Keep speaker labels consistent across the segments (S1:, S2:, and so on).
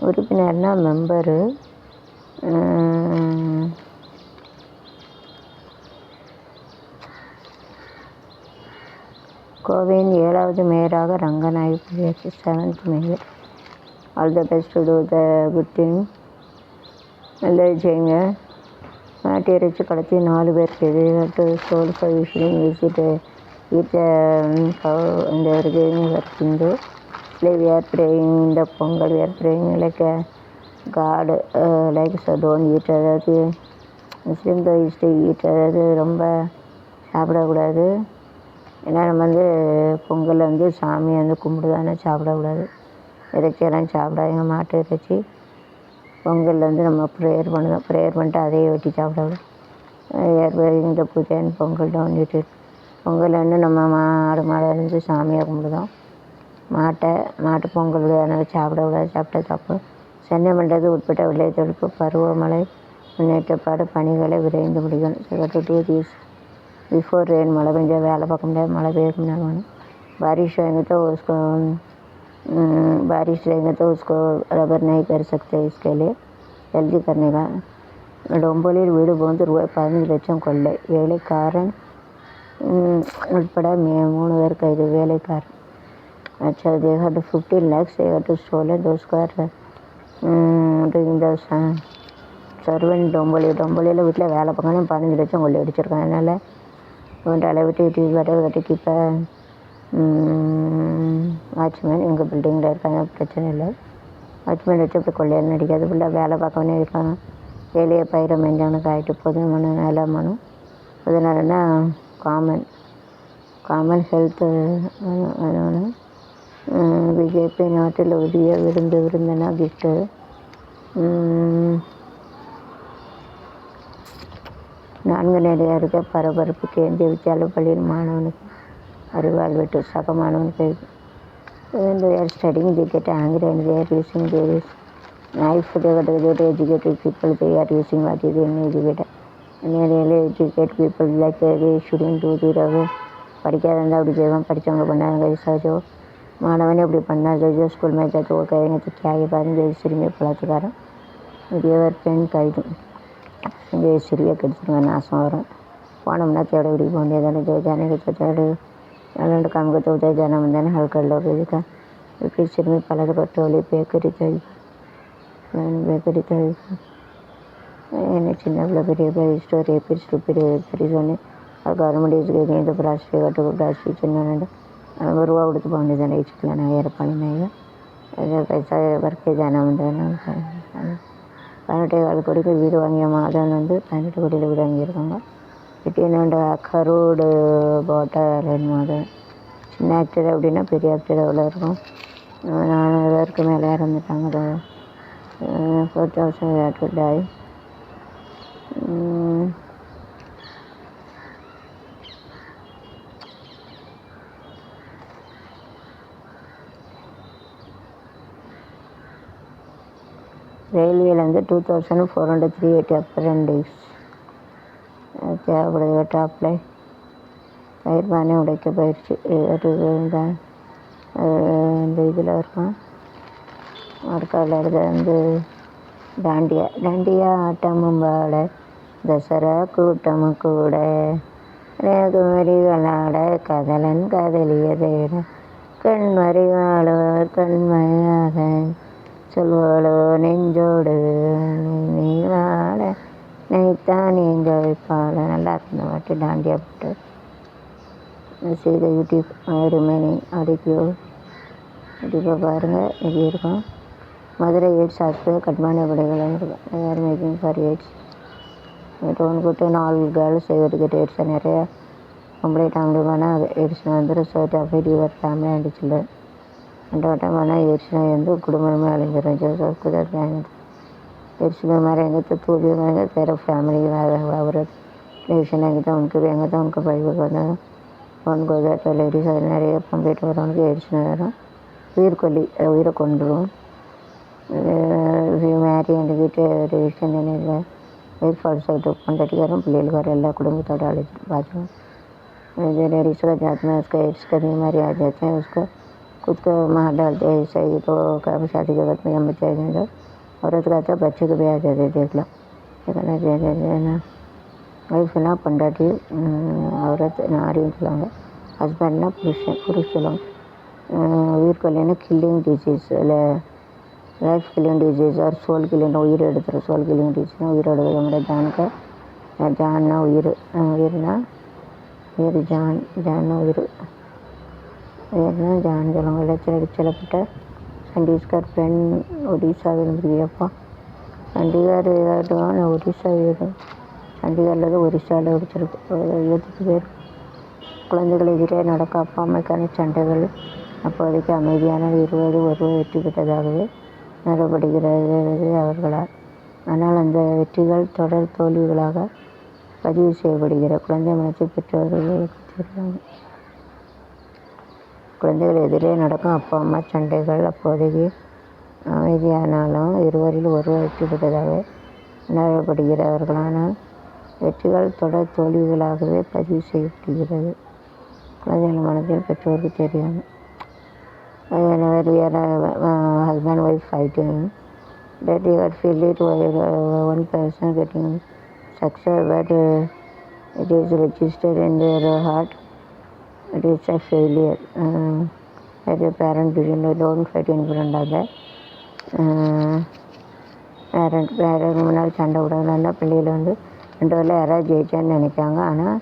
S1: உறுப்பினர்னா member. கோவையின் 7வது மேயராக ரங்கநாயகி பதவியேற்று 7th மேயர். All the best to do the good thing. நல்லது செய்யுங்க. மாட்டு இறைச்சி கடத்தி 4 பேருக்கு எதிராக சோல் ஃபைஷனிங் visit eat and everything working though. We are praying in the Pongal, we are praying like a God, like so don't eat. அதாவது முஸ்லீம் தோயிஸ்ட்டு ஈட், அதாவது ரொம்ப சாப்பிடக்கூடாது. ஏன்னா நம்ம பொங்கலில் சாமியை கும்பிடுதானே, சாப்பிடக்கூடாது. இறைச்சியெல்லாம் சாப்பிடாதீங்க, மாட்டு இறைச்சி. பொங்கலில் நம்ம ப்ரேயர் பண்ணுவோம், ப்ரேயர் பண்ணிட்டு அதையே வெட்டி சாப்பிடக்கூடாது. இந்த பூஜை பொங்கல் டவுன் ஈட்டு. பொங்கல் நம்ம மாடை சாமியாக கும்பிடுதோம். மாட்டு பொங்கல் அதனால் சாப்பிடக்கூடாது, சாப்பிட்டா தப்பு. சென்னை மண்டலத்துக்கு உட்பட்ட விளையாட்டு பருவமழை முன்னேற்றப்பாடு பணிகளை விரைந்து முடிக்கணும். Second 2 days before rain. மழை பெஞ்சால் வேலை பார்க்க முடியாது, மழை பெய்யக்கு முன்னாடி வேணும். बारिश रहेंगे तो उसको रबर नहीं कर सकते. इसके लिए जल्दी करने का. டொம்போலியில் வீடு புகுந்து ரூபாய் 15 லட்சம் கொள்ளை. வேலைக்காரன் உட்பட 3 பேர் கைது. வேலைக்காரன் अच्छा they had 15 lakhs they had to stolen. those who are doing the servant டொம்போலியில் வீட்டில் வேலை பார்க்கணும் 15 லட்சம் கொள்ளை அடிச்சிருக்காங்க. அதனால் இவன்ட்டு அளவிட்டு கட்டிக்கு இப்போ வாட்ச்மேன் எங்கள் பில்டிங்கில் இருக்காங்க, பிரச்சனை இல்லை. வாட்ச்மேன் வச்சு இப்படி கொள்ளையில் நடிக்காது. ஃபுல்லாக வேலை பார்க்கவே இருக்காங்க. வேலையை பயிரை மெஞ்சவனுக்கு ஆகிட்டு பொதுமனு நில மனு. அதனாலன்னா காமன் ஹெல்த் வேணும். பிஜேபி நாட்டில் உரிய விருந்தினா கிஃப்ட்டு. நான்கு நிலையாக இருக்க பரபரப்பு. கேந்திரிய வித்யாலய பள்ளியில் மாணவனுக்கு அறிவால் வெட்டு. சக மாணவனுக்கு studying they get angry and they are using their knife. They got educated people, they are using what is uneducated. And really educated people like they shouldn't do the படிக்காத இருந்தால் அப்படி செய்வோம், படித்தவங்க பண்ணாங்க ரிசர்ச்சோ. மாணவனே அப்படி பண்ணால் ஜோ ஸ்கூல் में जाते वो कहेंगे तो क्या ये बात है. சிறுமியை பலாத்துக்காரன் பெரியவர் பெண் கைது. இங்கே சிறிய கடிச்சிருங்க, நாசம் வரும். போனோம்னா தேட இப்படி போக வேண்டியதானே. जो जाने के தேடு நல்ல काम को तो उधर जाना बंदा ने हल कर लो. फिर सिरमी पलट कर टोली बेकरी చిన్న పిల్లలు స్టోరీ పిరిజోని గవర్నమెంట్ ఈజ్ ರಾಷ್ಟ್ರೀಯ ಘಟಕ ರಾಷ್ಟ್ರೀಯ ಚಿನ್ನ ಬರುವ ಉಡುತ್ತು ಬಂದಿದ್ದಾನೆ. ಈ ಚಿಕ್ಕನ ಏರ್ಪಡಿನಾಗ பைசா வர்க்கே ஜான வந்தேன். 18 கோடிக்கு வீடு வாங்கிய மாதம் 18 கோடியில் வீடு வாங்கியிருக்காங்க. கிட்டே கரோடு போட்டால் மாதம். சின்ன ஆக்டர் அப்படின்னா பெரிய ஆக்டர் எவ்வளோ இருக்கும். 400 பேருக்கு மேலே இறந்துட்டாங்க. 4,000 டாய். ரயில்வேலேருந்து 2,438 அப்ரெண்டிஸ் தேவைப்படுது. டாப்லை பயிர் பானை உடைக்க பயிற்சி தான் இந்த இதில் இருக்கும். அடுக்காவில் டாண்டியா ஆட்டமும் பாட தசரா கூட்டமும் கூட குமரிகளாட கதலன் காதலியதேட கண்மறிவாளோர் கண்மையாக சொல்வாளோ நெஞ்சோடு நீ வாழ நைத்தான் எங்கள் வைப்பாள. நல்லா இருக்கும் இந்த பாட்டு. டாண்டியா பாட்டு. செய்த யூடியூப் ரிமைனிங் ஆடியோ கண்டிப்பாக பாருங்கள். இது இருக்கும். மதுரை எய்ட்ஸ் ஹாஸ்பிட்டல் கட்மான படைகள் இருக்கும். யார் மேக்கிங் ஃபார் எய்ட்ஸ் டோன்கூட்டு 4 கேர்ள்ஸ் எய்ட்ஸ் எய்ட்ஸை நிறையா கம்ப்ளைண்ட் ஆகணுமானா எய்ட்ஸ்னால் சர்ட் அஃபைட் யுவர் ஃபேமிலி அண்ட் சில்ட்ரன். வட்டமான எய்ட்ஸ்னால் குடும்பமே அழிஞ்சிடும். ஜோசப் குதர் एड्स बीमारी आएंगे तो तू भी आएंगे, तेरा फैमिली औरत रिलेशन आएंगे तो उनके भी आएंगे तो उनको भाई बना उनको तो लेडीज़ நிறைய கம்ப்ளீட் வரவனுக்கு எய்ட்ஸ்னு வரும். உயிரை கொண்டுடும். மேரி என் வீட்டு ரிலேஷன் இல்லை ஒய்ஃப் ஆல்சோ பொண்டாட்டிக்காரன் பிள்ளைகளுக்கார எல்லா कुटुंबத்தோட अलिज बाजू லேडीज़ का जात में उसका एड्स का बीमारी आ जाते हैं उसको खुद को मार डालते हैं, सही तो कब शादी के वक्त में हम बच्चे तो औरत का तो बच्चे को भी आ जाते देख लो ना ஒய்ஃப்னா பொண்டாட்டி, औरत நாரின்னு சொல்லுவாங்க. ஹஸ்பண்ட்னா புருஷன் சொல்லுவாங்க. உயிர்கொல்லினா கில்லிங் டிசீஸ், இல்லை life killing disease or soul killing, உயிர் எடுத்துரும். சோல் கில்லிங் டிசீஸ்னால் உயிர் எடுக்கிறது. நம்மளோட ஜான்னா உயிர்னா ஜான்னா உயிர்னா ஜான் சொல்லுவாங்க. இலச்சலப்பட்ட சண்டீஸ்கர் பெண் ஒடிசாவில் முடியப்பா. சண்டிகார் ஏதாட்டும் ஒடிசா வீடு, சண்டிகரில் ஒரிசாவில் பிடிச்சிருக்கு. 7 பேர் குழந்தைகள் எதிரே நடக்க அப்பா அம்மைக்கான சண்டைகள் அப்போதைக்கு அமைதியான 20 ஒருவர் வெற்றி பெற்றதாகவே நிறுவப்படுகிறது அவர்களால். ஆனால் அந்த வெற்றிகள் தொடர் தோல்விகளாக பதிவு செய்யப்படுகிற குழந்தை மனத்தை பெற்றவர்களுக்கு தெரியும். குழந்தைகள் எதிரே நடக்கும் அப்பா அம்மா சண்டைகள் அப்போதைக்கு அமைதியானாலும் 20 ஒருவர் வெற்றி பெற்றதாக நிறுவப்படுகிறவர்களான வெற்றிகள் தொடர் தோல்விகளாகவே பதிவு செய்யப்படுகிறது குழந்தைகள் மனத்தில் பெற்றோருக்கு தெரியும். Whenever we are husband wife fighting, that you got feel it one person getting success, but it is registered in their heart. It is a failure. As a parent, don't fight in front of that. Parent முன்னாடி சண்டை விடாதுன்னா பிள்ளைகள் 2 பேரில் யாராவது ஜெயிச்சான்னு நினைக்காங்க. ஆனால்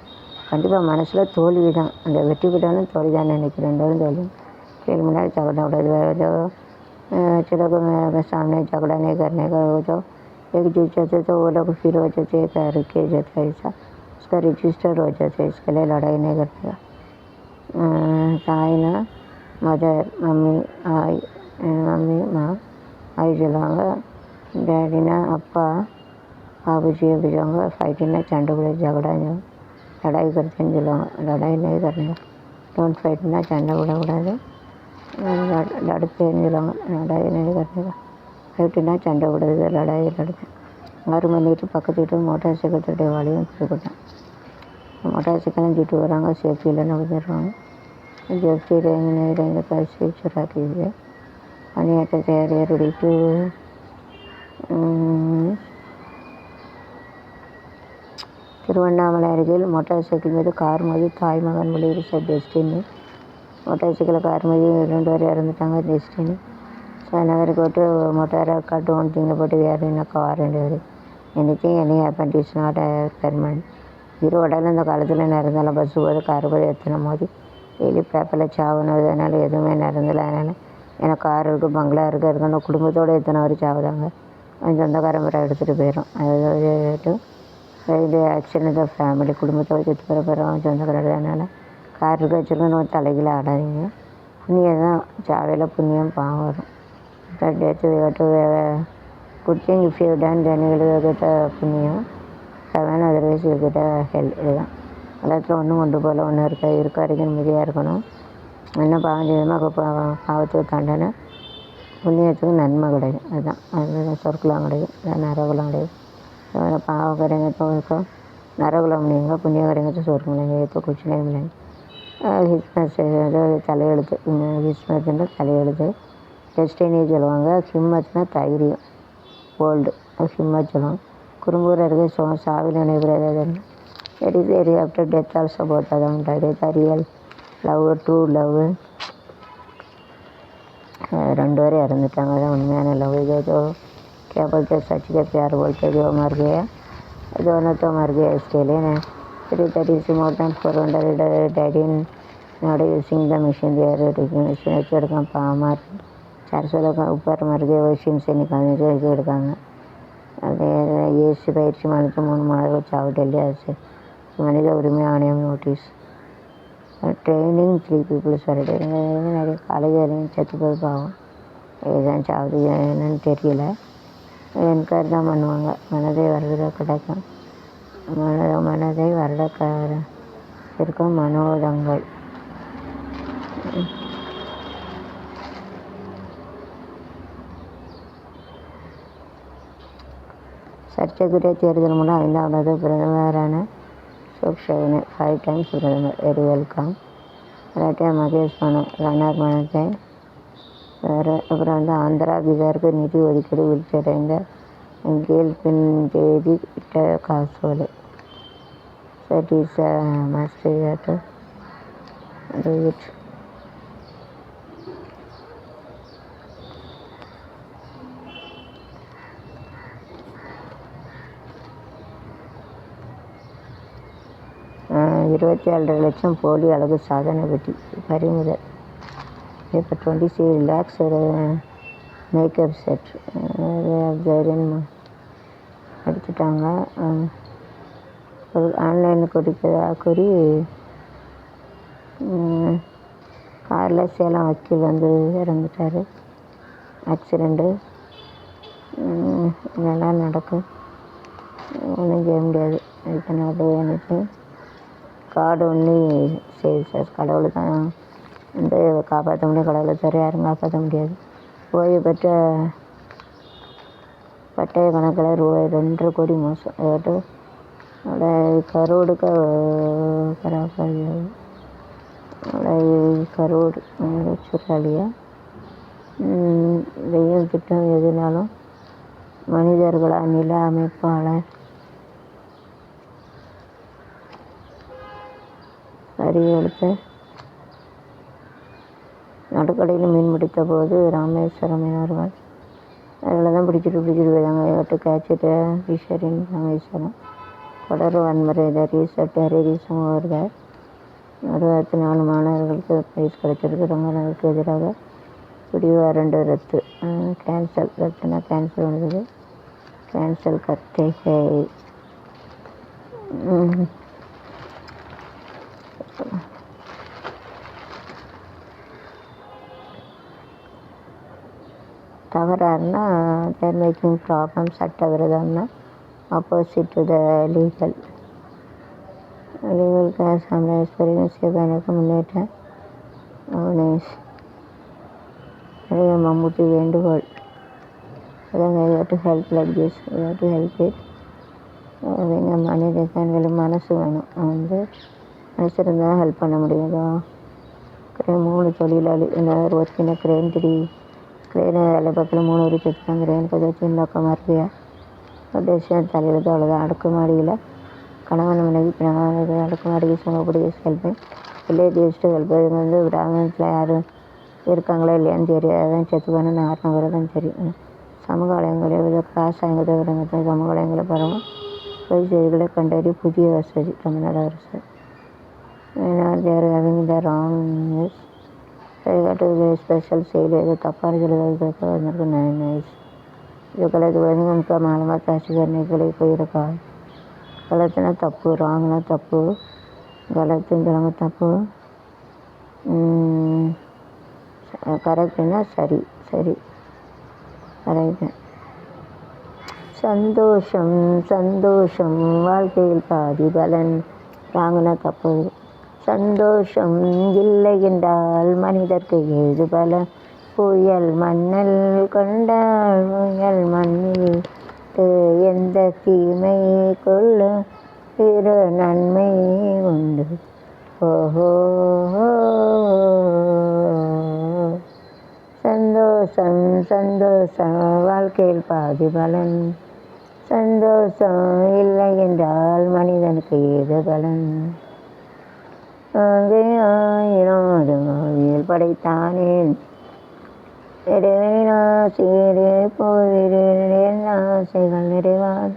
S1: கண்டிப்பாக மனசில் தோல்வி தான். அந்த வெற்றி பெற்றாலும் தோல்வி தான் நினைக்கிறேன். 2 பேரும் தோல்வி. खेल में झगड़ा उड़ा जो चलो सामने झगड़ा नहीं करने का, वो जो एक जीत जाते तो वो लोग फिर हो जाते के जाता है, ऐसा उसका रजिस्टर हो जाता है. इसके लिए लड़ाई नहीं करते का. ताई ना मदर मम्मी माँ आई चलाऊँगा, डैडी ना अप्पा बाबू जी भी जाऊँगा. फाइटिंग ना चंड उड़े झगड़ा जाऊँ लड़ाई करते हैं चलाऊँगा. लड़ाई नहीं करने का. डोंट फाइट ना चंड उड़ा दे लड़ते हैं चलाऊँगा. लड़ाई नहीं करने का. फाइटिंग चंड उड़े लड़ाई लड़ते 6 மணிக்கு பக்கத்து வீட்டு மோட்டார் சைக்கிள் தட்டி வாலியும் கொடுத்துட்டேன். மோட்டார் சைக்கிளும் சுட்டு வராங்க. சேஃப்டியில் நடந்துடுவாங்க. சேஃப்டியில் எங்கள் காசு சுறாக்கிது. பணியாற்ற தயாரியாக ரெடிட்டு திருவண்ணாமலை அருகில் மோட்டார் சைக்கிள் மீது கார் மோதி தாய் மகன் விளையாடு டெஸ்டினி. மோட்டார் சைக்கிளில் கார் மோதி 2 பேர் இறந்துட்டாங்க. டெஸ்டினி நகருக்கு விட்டு மோட்டாரை காட்டும் திங்க போட்டு வேறு என்ன கார் 2 பேர். எனக்கும் any happen is not permanent. ஈரோடால் இந்த காலத்தில் நிறந்தாலும் பஸ்ஸு போது கார் போது எத்தனை மோதி டெய்லி பேப்பரில் சாவுனது. அதனால் எதுவுமே நிறந்தல. அதனால் எனக்கு கார் இருக்குது, பங்களா இருக்குன்னு குடும்பத்தோடு எத்தனை வரை சாவுதாங்க. சொந்தக்காரன் முறை எடுத்துகிட்டு போயிடும். அதாவது ரயில்வே ஆக்சிடென்ட் தான் ஃபேமிலி குடும்பத்தோடு செத்து போகிறோம் சொந்தக்காரர். அதனால் கார் இருக்க வச்சுருக்கோம். நம்ம தலையில் ஆடாதீங்க. புண்ணியம் தான் சாவையில் புண்ணியம் பாவம் வரும். டெத்து விட்டு good thing if you done தென் கிட்ட புண்ணியம் செவன் அதர்வைஸ் கிட்ட ஹெல்ப். இதுதான் எல்லாத்துல ஒன்றும் கொண்டு போகல. ஒன்று இருக்க வரைக்கும் நிம்மதியாக இருக்கணும். என்ன பாவம் செய்யுமா பாவத்துக்கு தண்டனை, புண்ணியத்துக்கு நன்மை கிடைக்கும். அதுதான் அது சொற்குலாம் கிடைக்கும். அதான் நரகுலம் கிடைக்கும். பாவம் கரைங்க தோற்க நரகுலம் முடியுங்க, புண்ணியம் கரைங்க சொர்க்கம் இல்லைங்க. ஏதோ குச்சி நேம் இல்லைங்க. ஹிஸ்மஸ் தலையெழுத்து. ஹிஸ்மத்துன்ற தலையெழுத்து. டெஸ்டினி சொல்லுவாங்க. ஹிம்மத்னா தைரியம், போல்டு. ஹிம்மத் சொல்லுவாங்க. குறும்பூர் அருகே சாவில் நினைவுறது. Very very after death also both அதான் death real love, true love. 2 பேரும் இறந்துட்டாங்க. அதான் உண்மையான லவ். இதோ क्या बोलते हैं सच के प्यार बोलते जो मर गया दोनों तो मर गया. इसके लिए ना 330 more than 400 died in not using the machine. they are machine வச்சு எடுக்காம பாவமாக 400 ऊपर मर गए. मशीन से निकालने से वैसे எடுக்காங்க. அது ஏசி பயிற்சி மனுக்கு 3 மாதங்கள் சாவு. டெல்லி அரசு மனித உரிமை ஆணையம் நோட்டீஸ். ட்ரைனிங் 3 people சொல்லிட்டு நிறைய காலேஜ் வரையும் செத்து போய் பாவம். இதுதான் சாவுது என்னன்னு தெரியல. என்கரேஜ் தான் பண்ணுவாங்க. மனதை வருட கிடைக்கும். மனதை வருட இருக்கும் மனோதங்கள். சர்ச்சைக்குரிய தேர்தல் மூலம் 5வது பிரதமரான சோக்ஷவனே 5 times பிரதமர். Very welcome. மராட்டியா மகேஷ் ரன்னர் மனத்தை வேறு அப்புறம் வந்து ஆந்திரா பீகாருக்கு நிதி ஒதுக்கீடு வீழ்ச்சியடைந்த கேள்பின் தேதி இட்ட காசோலை சதீஷ மாஸ்டர் ரைட். இருபத்தி 7 லட்சம் போலி அழகு சாதனை பெட்டி பறிமுதல். இப்போ 26 lakhs ஒரு மேக்கப் செட் எடுத்துட்டாங்க. ஆன்லைனில் கொடுப்பதாக கூறி காரில் சேலம் வக்கீல் வந்து இறந்துட்டார். ஆக்சிடெண்ட்டு இதெல்லாம் நடக்கும், ஒன்றும் செய்ய முடியாது. இப்போ நாடு எனக்கு காடு ஒன்று சரி சார், கடவுளை தான் வந்து காப்பாற்ற முடியும், கடவுளை தவிர யாரும் காப்பாற்ற முடியாது. ஓய்வு பெற்ற பட்டய கணக்கில் ரூபாய் 2.5 கோடி மோசம். அதாவது கரோடுக்கு கரோடு சுறாலியா. வெயில் திட்டம் எதுனாலும் மனிதர்களா நில அமைப்பாளர் அறிவுறுத்த நடுக்கடையில் மீன் பிடித்த போது ராமேஸ்வரம் மீனவர்கள் அதில் தான் பிடிச்சிட்டு போயிட்டாங்க. இவற்றை கேட்சிட்டு ஃபிஷரின் ராமேஸ்வரம் தொடர் வன்முறை டெரரிசம் வருகிறார். 64 மாணவர்களுக்கு பிரைஸ் கிடைச்சிருக்கு. ரங்கநாதனுக்கு எதிராக பிடிவு 2 ரத்து கேன்சல். ரத்துனா கேன்சல் வந்தது. கேன்சல் கர்த்தேகை. தவறாருன்னா தேர் மேக்கிங் ப்ராப்ளம். சட்டவிரோதம்னா opposite to the legal class சேவைக்கு முன்னேற்றம். அவனேஷ் மம்முட்டி வேண்டுகோள். அதான் to help like this, to help it. எங்கள் மனிதர்களுக்கு மனசு வேணும். வந்து மனசு இருந்தால் ஹெல்ப் பண்ண முடியாதோ. 3 தொழிலாளி ஒரு ஒர்க்கின கிரேன் 3 கிரேன் வேலை பக்கத்தில் 3 பேர் செத்துட்டாங்க. கிரேனுக்கு ஏதாச்சும் நோக்கமாக இருக்கியா தேசியம் தலையில் அவ்வளோதான். அடுக்குமாடியில் கணவன் மனைவி அடுக்குமாடிக்கு சமப்படிய ஹெல்ப்பு வில்லேஜ் வேஸ்ட்டு ஹெல்ப்பு. இது வந்து கிராமத்தில் யாரும் இருக்காங்களா இல்லையான்னு தெரியாது. அதான் செத்துக்கான 4 பேர் தான் தெரியும். சமூக வளையங்களை காசாயங்கத்தை விடங்கத்தை சமூக வளையங்களை பரவும் பொய் செய்திகளை கண்டறி புதிய வசதி தமிழ்நாடு அரசு. There having the wrong news சரிகாட்டு ஸ்பெஷல் செயல் எது தப்பான சொல்லுறது வந்திருக்கு. நைஸ் जो गलत बोलेंगे उनका मालूमात हासिल करने के लिए कोई रखा है. गलत ना तप्पू, रांग ना तप्पू, गलत ना तप्पू, करेक्ट ना सरी सरी करेक्ट. சந்தோஷம் சந்தோஷம் வாழ்க்கையில் பாதி பலன். ராங்கனா தப்பு. சந்தோஷம் இல்லை என்றால் மனிதர்க்கு ஏது பலன். புயல் மண்ணல் கொண்டால் புயல் மண்ணில் எந்த தீமை கொள்ளும் பிற நன்மை உண்டு. ஓஹோ சந்தோஷம் சந்தோஷம் வாழ்க்கையில் பாதி பலன். சந்தோஷம் இல்லை என்றால் மனிதனுக்கு ஏது பலன். ஆயிரம் படைத்தானேன் சீரே போகிறேன் ஆசைகள் நிறைவான்.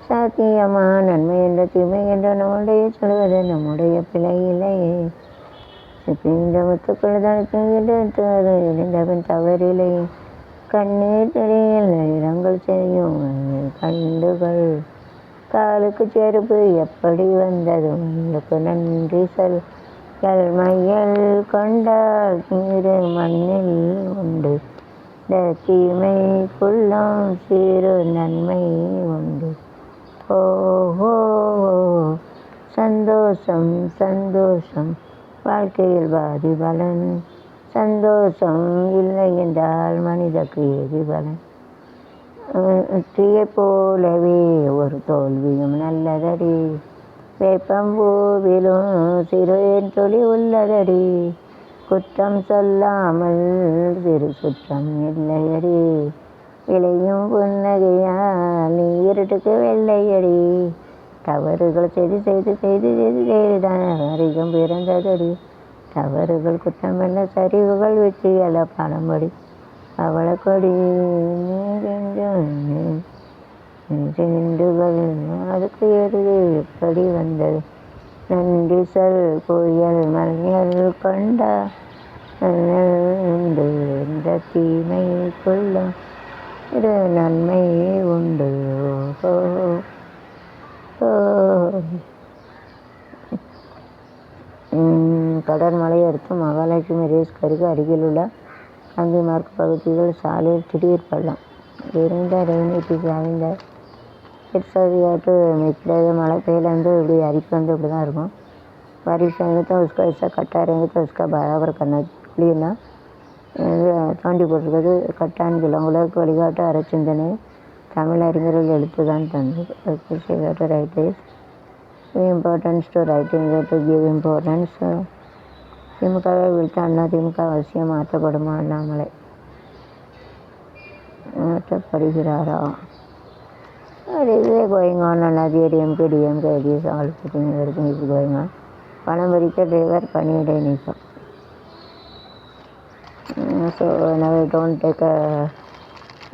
S1: சாத்தியமா நன்மை என்ற தீமை என்ற நம்முடைய சொல்வது நம்முடைய பிழை இல்லையே. இந்த முத்துக்கள் தடுத்து இழந்தவன் தவறில்லை. கண்ணீர் தெரியல இடங்கள் செய்யும் கண்டுகள். காலுக்கு செருப்பு எப்படி வந்தது உங்களுக்கு நன்றி சொல். மையல் கொண்டால் நீரு மண்ணில் உண்டு. தீமைக்குள்ளும் சிறு நன்மை உண்டு. ஓஹோ சந்தோஷம் சந்தோஷம் வாழ்க்கையில் பாதி பலன். சந்தோஷம் இல்லை என்றால் மனிதக்கு ஏது பலன். வெற்றியை போலவே ஒரு தோல்வியும் நல்லதடி. வேப்பம்பூவிலும் சிறு தொழி உள்ளதடி. குற்றம் சொல்லாமல் சிறு சுற்றம் இல்லையடி, விளையும் புன்னகையால் நீ இருட்டுக்கு வெள்ளையடி, தவறுகள் செய்து செய்து செய்து செய்து செய்துதான் அதிகம் பிறந்ததடி, தவறுகள் குற்றமல்ல சரிவுகள் வெற்றியல்ல பழமொழி, அவளக்கொடி நின்றுகள் அதுக்கு எது எப்படி வந்தது, நன்றி சொல் புயல் மல்கள் கொண்ட உண்டு என்ற தீமை கொள்ளும் இது நன்மை உண்டு. கடற்மலை அடுத்த மகாலட்சுமி ரேஸ் கருக்கு அருகில் உள்ள காந்தி மார்க் பகுதிகள் சாலையில் திடீர் பள்ளம் இருந்த ரெயினிட்டி சாய்ந்த எட்ஸாவியாட்டு மிக்கிறது மழை பெய்யலேருந்து இப்படி அரிப்பு வந்து இப்படி தான் இருக்கும். बारिश आएंगे तो उसका ऐसा कट्टा रहेंगे तो उसका बराबर करना चाहिए ना. தோண்டி போட்டிருக்கிறது கட்டான் கிழங்குலக்கு வழிகாட்டு அறச்சிந்தனை தமிழ் அறிஞர்கள் எழுத்து தான் தந்தது. Right is importance to writing to give importance. திமுகவை வீழ்த்த அண்ணா திமுக அவசியம் மாற்றப்படுமா, Annamalai மாற்றப்படுகிறாரா? going on another DMK is all putting everything is going on. பணம் பறித்த டிரைவர் பணியிடை நீக்கம். So whenever you don't take a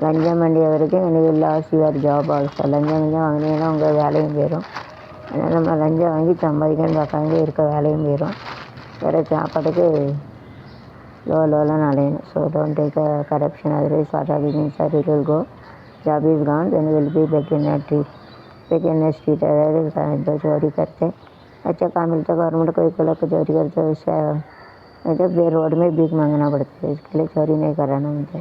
S1: லஞ்சம் and everything and you will lose your job also. லஞ்சம் வாங்கினீங்கன்னா உங்கள் வேலையும் போயிடும். அதனால் நம்ம லஞ்சம் வாங்கி சம்பாதிக்கணும் பார்க்காங்க இருக்க வேலையும் போயிடும். வேறு சாப்பாட்டுக்கு லோலாம் அலையணும். So don't take a corruption, otherwise what are things are it will go. Job is gone then will be back in a street. अगर जो चोरी करते अच्छा काम मिलता गवर्नमेंट कोई को लोग चोरी करते उससे जब रोड में भीख मांगना पड़ता है. इसके लिए चोरी नहीं कराना मुझे.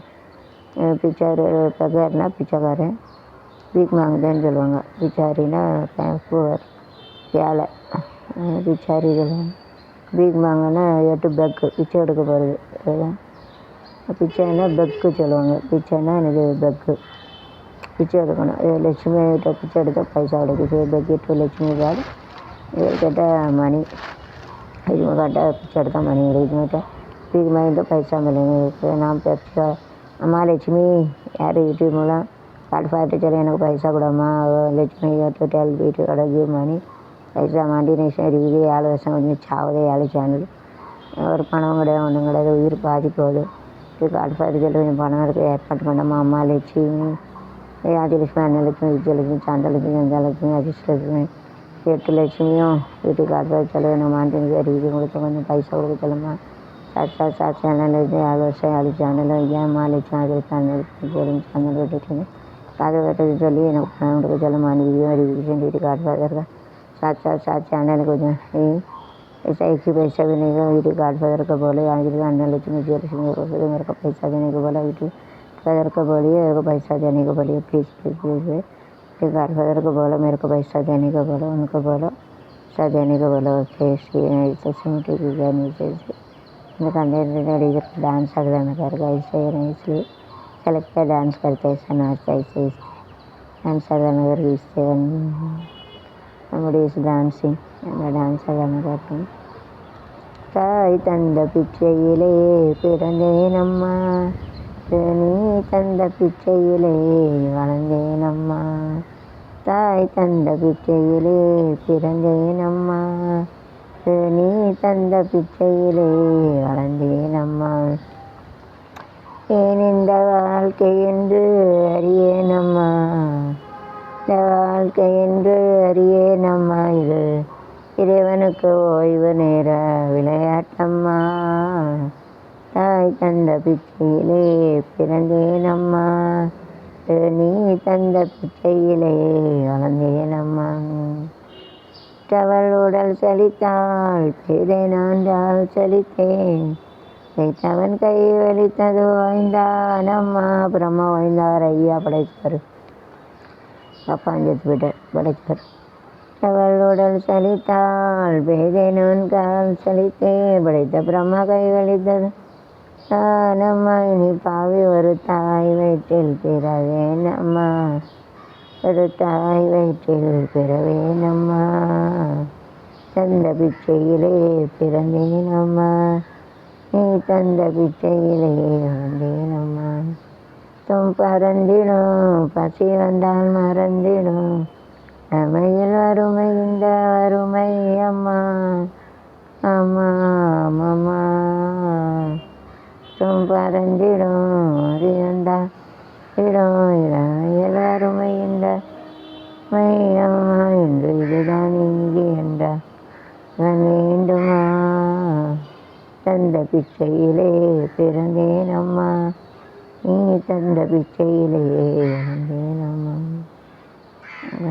S1: पिक्चर पकड़ना पीछा करें भीख मांगते हैं चलवाऊँगा पिचारी ना पुअर प्याला पिचारी भीख मांगना या तो बेग पिछे எடுக்க போகிறது பிச்சைன்னா பெக்கு சொல்லுவாங்க. பிச்சைன்னா எனக்கு பெக்கு பிச்சை எடுக்கணும். லட்சுமி கிட்ட பிச்சை எடுத்தால் பைசா கிடைக்குது. பெக்கிட்டு லட்சுமி கார்டு இது கேட்டால் மணி இது கேட்டால் பிச்சை எடுத்தால் மணி கிடைக்கும். கேட்டால் பீக் மாதிரி பைசா மில்லைங்க. நான் பெருசா அம்மா லட்சுமி யார் வீட்டு மூலம் கார்டு பார்த்து சொல்லி எனக்கு பைசா கூடம்மா லட்சுமி டெல் வீட்டு கடைக்கு மணி பைசா மாண்டினேஷன் இருக்குது. 7 வருஷம் கொஞ்சம் சாவுதே 7 சேனல் ஒரு பணம் கிடையாது ஒன்றும் கிடையாது. உயிர் பாதிப்போகுது. இது கார்டு பார்த்து சொல்லி கொஞ்சம் பணம் இருக்குது ஏற்பாடு பண்ணாமல் அம்மா லட்சுமி ஆதிலட்சுமி அன்னலட்சுமி விஜயலட்சுமி சாந்தலட்சுமி அஞ்சாலட்சுமி அதிர்ஷ்டலட்சுமி 8 லட்சுமியும் வீட்டுக்கு கார்டு பார்த்து சொல்லி எனக்கு மாண்டினு அறிவிக்க கொடுத்து கொஞ்சம் பைசா கொடுக்க சொல்லுமா. சாத் சேனல் 7 வருஷம் 7 சேனலும் ஏம்மா லட்சுமி ஆதிலட்சுமி அன்னலட்சுமி விஜயலட்சுமி சாந்தல் வீட்டுக்கு காது கட்டது சொல்லி எனக்கு பணம் கொடுக்க சொல்லுமா. அறிவிக்கும் அறிவிக்க வீட்டு கார்டு பார்த்துருக்கேன். सात चैनल को ऐसा एक ही पैसा भी नहीं का वीडियो कार्ड फादर का बोले आज अन्नलक्ष्मी विजयलक्ष्मी मेरे को पैसा देने को बोला वीडियो फादर को बोलिए मेरे को पैसा देने को बोलिए please please please video card father को बोलो मेरे को पैसा देने को बोलो उनको बोलो पैसा देने को बोलो कंटेंट डांस अगर करके ऐसे इसलिए सेलेक्ट डांस करते ऐसा नाचता ऐसे डांस अगर इससे somebody is dancing and the dancer करते தாய் தந்த பிச்சையிலே பிறந்தேனம்மா நீ தந்த பிச்சையிலே வளர்ந்தேனம்மா தாய் தந்த பிச்சையிலே பிறந்தேனம்மா நீ தந்த பிச்சையிலே வளர்ந்தேனம்மா ஏன் இந்த வாழ்க்கை என்று அறியேனம்மா வாழ்க்கை என்று அறியேனம்மா இது இறைவனுக்கு ஓய்வு நேர விளையாட்டம்மா தாய் தந்த பிச்சையிலே பிறந்தேனம்மா நீ தந்த பிச்சையிலே வளர்ந்தேனம்மா அவள் உடல் செழித்தாள் பேதை நான்கால் செழித்தேன் வைத்தவன் கை வலித்தது ஓய்ந்தானம்மா பிரம்மா ஓய்ந்தார் ஐயா படைத்தார் அப்பாஞ்சத்து விட்டார் படைத்தார் அவள் உடல் செழித்தாள் பேதை நான்கால் செழித்தே படைத்த பிரம்மா கை வலித்தது தானம்மா இனி பாவி ஒரு தாய் வயிற்றில் பிறவேனம்மா ஒரு தாய் வயிற்றில் பிறவேனம்மா தந்த பிச்சையிலே பிறந்தேனம்மா நீ தந்த பிச்சையிலே வந்தேனம்மா. பறந்திடும் பசி வந்தால் மறந்திடும் அமையில் வறுமை இந்த வறுமை அம்மா அம்மா அம்மா. பறந்திடும் அது வந்தால் இடம் அமையில் வறுமை இந்த மை அம்மா. என்று இதுதான் இங்கே என்றால் வேண்டுமா. தந்த பிச்சையிலே பிறந்தேன் அம்மா. நீ தந்த பிச்சையிலே வந்தேன் அம்மா.